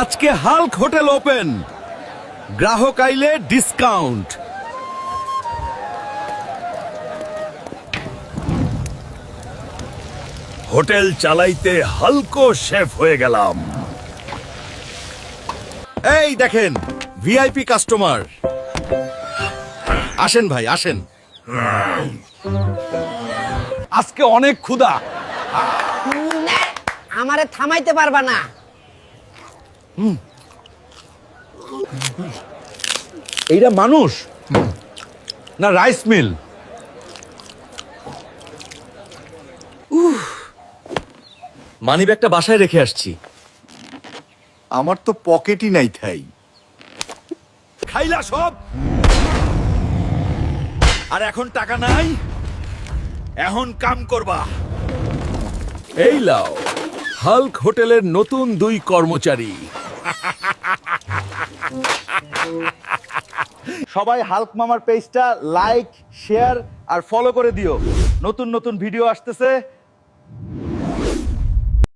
আজকে Hulk hotel open, গ্রাহক আইলে ডিসকাউন্ট। হোটেল চালাইতে হালকো শেফ হয়ে গেলাম। এই দেখেন ভিআইপি কাস্টমার। আসেন ভাই আসেন। আজকে অনেক ক্ষুধা। আমারে থামাইতে পারবা না। এইটা মানুষ না রাইস মিল? মানিব্যাগটা বাসায় রেখে আসছি। আমার তো পকেটই নাই থাই। খাইলা সব? আর এখন টাকা নাই, এখন কাম করবা। এই লাও হাল্ক হোটেলের নতুন 2 কর্মচারী। সবাই হাল্ক মামার পেজটা লাইক, শেয়ার আর ফলো করে দিও। নতুন নতুন ভিডিও আসতেছে।